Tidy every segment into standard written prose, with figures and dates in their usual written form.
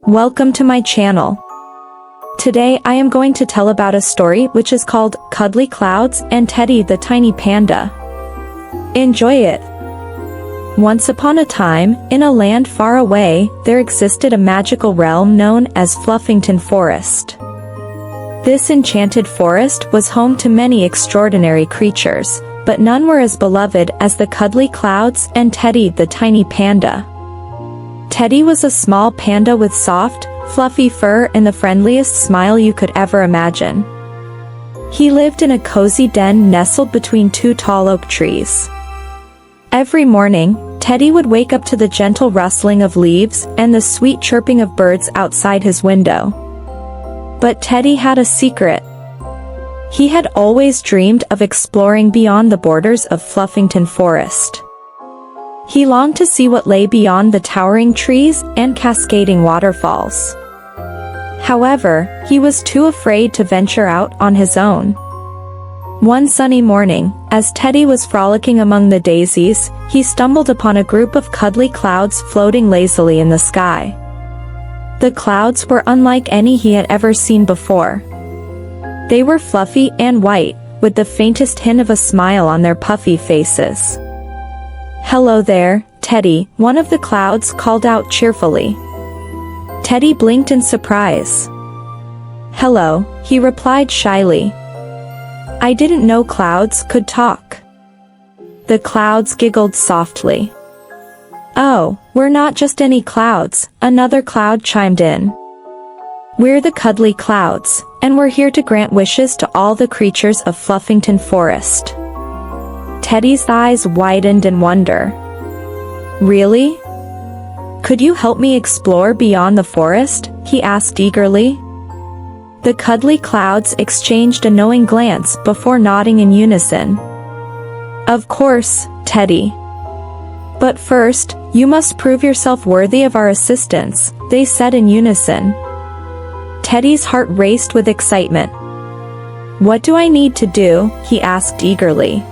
Welcome to my channel. Today I am going to tell about a story which is called Cuddly Clouds and Teddy the Tiny Panda. Enjoy it! Once upon a time, in a land far away, there existed a magical realm known as Fluffington Forest. This enchanted forest was home to many extraordinary creatures, but none were as beloved as the Cuddly Clouds and Teddy the Tiny Panda. Teddy was a small panda with soft, fluffy fur and the friendliest smile you could ever imagine. He lived in a cozy den nestled between two tall oak trees. Every morning, Teddy would wake up to the gentle rustling of leaves and the sweet chirping of birds outside his window. But Teddy had a secret. He had always dreamed of exploring beyond the borders of Fluffington Forest. He longed to see what lay beyond the towering trees and cascading waterfalls. However, he was too afraid to venture out on his own. One sunny morning, as Teddy was frolicking among the daisies, he stumbled upon a group of cuddly clouds floating lazily in the sky. The clouds were unlike any he had ever seen before. They were fluffy and white, with the faintest hint of a smile on their puffy faces. "Hello there, Teddy," one of the clouds called out cheerfully. Teddy blinked in surprise. "Hello," he replied shyly. "I didn't know clouds could talk." The clouds giggled softly. "Oh, we're not just any clouds," another cloud chimed in. "We're the Cuddly Clouds, and we're here to grant wishes to all the creatures of Fluffington Forest." Teddy's eyes widened in wonder. "Really? Could you help me explore beyond the forest?" he asked eagerly. The Cuddly Clouds exchanged a knowing glance before nodding in unison. "Of course, Teddy. But first, you must prove yourself worthy of our assistance," they said in unison. Teddy's heart raced with excitement. "What do I need to do?" he asked eagerly.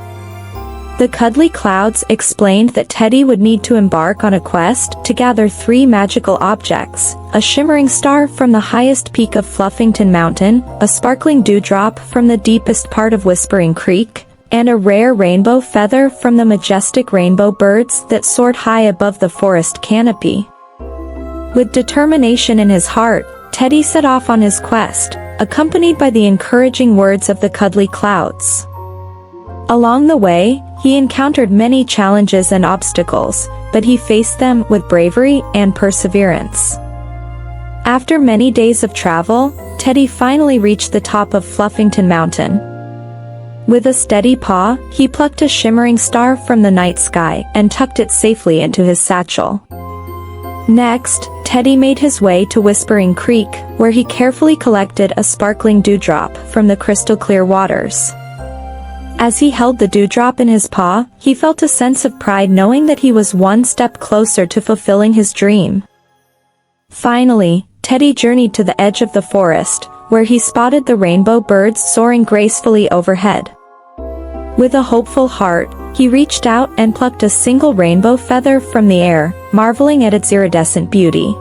The Cuddly Clouds explained that Teddy would need to embark on a quest to gather 3 magical objects: a shimmering star from the highest peak of Fluffington Mountain, a sparkling dewdrop from the deepest part of Whispering Creek, and a rare rainbow feather from the majestic rainbow birds that soared high above the forest canopy. With determination in his heart, Teddy set off on his quest, accompanied by the encouraging words of the Cuddly Clouds. Along the way, he encountered many challenges and obstacles, but he faced them with bravery and perseverance. After many days of travel, Teddy finally reached the top of Fluffington Mountain. With a steady paw, he plucked a shimmering star from the night sky and tucked it safely into his satchel. Next, Teddy made his way to Whispering Creek, where he carefully collected a sparkling dewdrop from the crystal-clear waters. As he held the dewdrop in his paw, he felt a sense of pride knowing that he was one step closer to fulfilling his dream. Finally, Teddy journeyed to the edge of the forest, where he spotted the rainbow birds soaring gracefully overhead. With a hopeful heart, he reached out and plucked a single rainbow feather from the air, marveling at its iridescent beauty.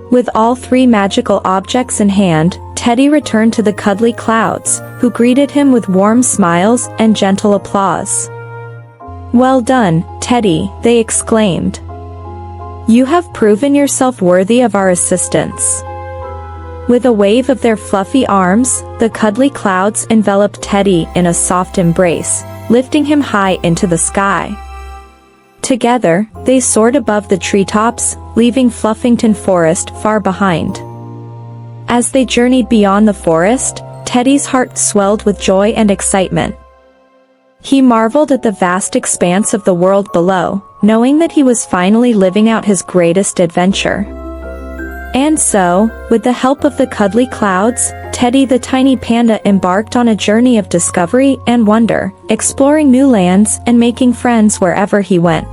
With all 3 magical objects in hand, Teddy returned to the Cuddly Clouds, who greeted him with warm smiles and gentle applause. "Well done, Teddy," they exclaimed. "You have proven yourself worthy of our assistance." With a wave of their fluffy arms, the Cuddly Clouds enveloped Teddy in a soft embrace, lifting him high into the sky. Together, they soared above the treetops, leaving Fluffington Forest far behind. As they journeyed beyond the forest, Teddy's heart swelled with joy and excitement. He marveled at the vast expanse of the world below, knowing that he was finally living out his greatest adventure. And so, with the help of the Cuddly Clouds, Teddy the Tiny Panda embarked on a journey of discovery and wonder, exploring new lands and making friends wherever he went.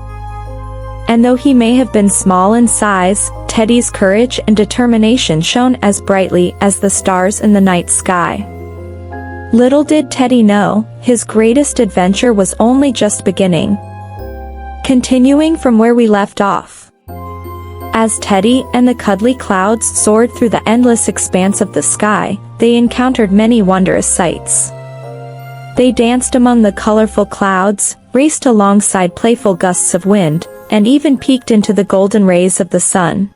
And though he may have been small in size, Teddy's courage and determination shone as brightly as the stars in the night sky. Little did Teddy know, his greatest adventure was only just beginning. Continuing from where we left off. As Teddy and the cuddly clouds soared through the endless expanse of the sky, they encountered many wondrous sights. They danced among the colorful clouds, raced alongside playful gusts of wind, and even peeked into the golden rays of the sun.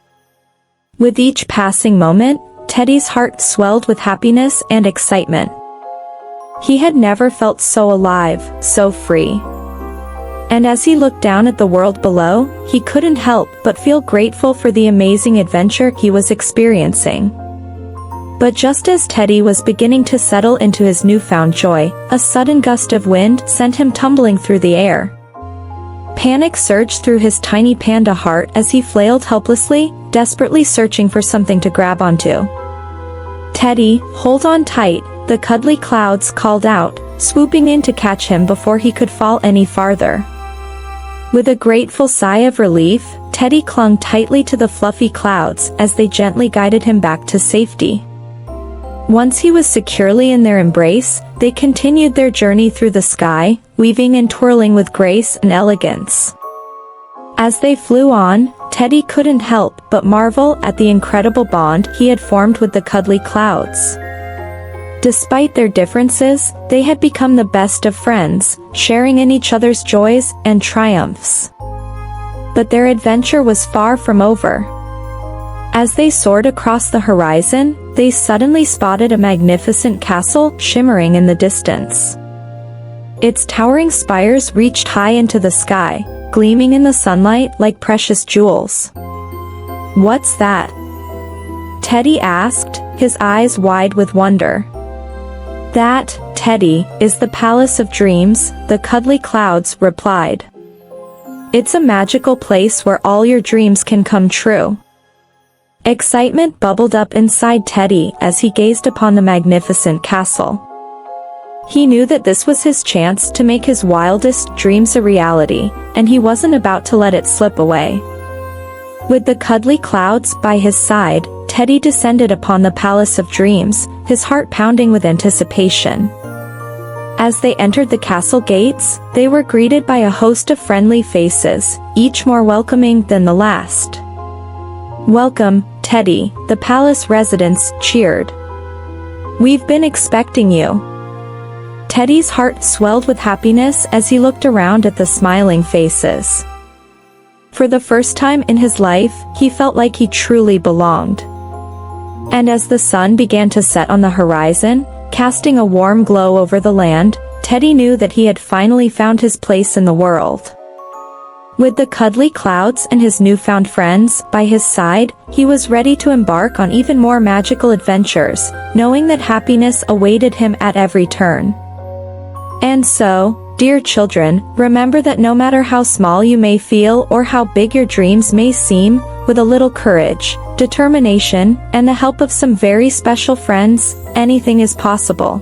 With each passing moment, Teddy's heart swelled with happiness and excitement. He had never felt so alive, so free. And as he looked down at the world below, he couldn't help but feel grateful for the amazing adventure he was experiencing. But just as Teddy was beginning to settle into his newfound joy, a sudden gust of wind sent him tumbling through the air. Panic surged through his tiny panda heart as he flailed helplessly, desperately searching for something to grab onto. "Teddy, hold on tight," the cuddly clouds called out, swooping in to catch him before he could fall any farther. With a grateful sigh of relief, Teddy clung tightly to the fluffy clouds as they gently guided him back to safety. Once he was securely in their embrace, they continued their journey through the sky, weaving and twirling with grace and elegance. As they flew on, Teddy couldn't help but marvel at the incredible bond he had formed with the cuddly clouds. Despite their differences, they had become the best of friends, sharing in each other's joys and triumphs. But their adventure was far from over. As they soared across the horizon, they suddenly spotted a magnificent castle shimmering in the distance. Its towering spires reached high into the sky, gleaming in the sunlight like precious jewels. "What's that?" Teddy asked, his eyes wide with wonder. "That, Teddy, is the Palace of Dreams," the cuddly clouds replied. "It's a magical place where all your dreams can come true." Excitement bubbled up inside Teddy as he gazed upon the magnificent castle. He knew that this was his chance to make his wildest dreams a reality, and he wasn't about to let it slip away. With the cuddly clouds by his side, Teddy descended upon the Palace of Dreams, his heart pounding with anticipation. As they entered the castle gates, they were greeted by a host of friendly faces, each more welcoming than the last. "Welcome, Teddy," the palace residents cheered. "We've been expecting you." Teddy's heart swelled with happiness as he looked around at the smiling faces. For the first time in his life, he felt like he truly belonged. And as the sun began to set on the horizon, casting a warm glow over the land, Teddy knew that he had finally found his place in the world. With the cuddly clouds and his newfound friends by his side, he was ready to embark on even more magical adventures, knowing that happiness awaited him at every turn. And so, dear children, remember that no matter how small you may feel or how big your dreams may seem, with a little courage, determination, and the help of some very special friends, anything is possible.